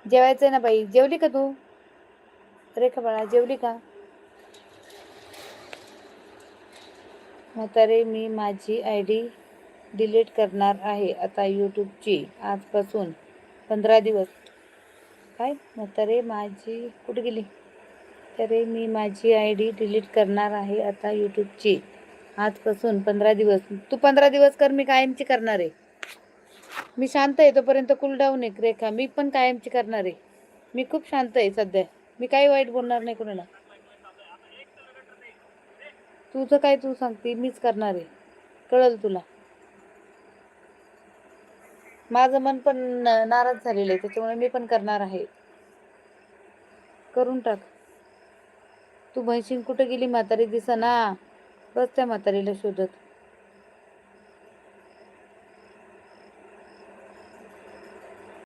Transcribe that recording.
जेवायचंय ना बाई. जेवली का तू? रेखा बाळा जेवली का? म्हातारे मी माझी ID डिलीट करणार आहे आता यूट्यूबची आजपासून 15 दिवस. काय म्हातारे माझी कुठे गेली? तरे मी माझी ID डिलीट करणार आहे आता यूट्यूबची आजपासून 15 दिवस. तू 15 दिवस कर, मी कायमची करणार आहे. मी शांत आहे तोपर्यंत कूलडाऊन आहे रेखा. मी पण कायमची करणार आहे. मी खूप शांत आहे सध्या. मी काही वाईट बोलणार नाही कोणाला. तुझं काय तू सांगते, मीच करणार आहे. कळलं तुला. माझं मन पण नाराज झालेलं आहे त्याच्यामुळे मी पण करणार आहे. करून टाक. तू म्हैशीन कुठे गेली? म्हातारी दिसना. बस त्या म्हातारीला शोधत.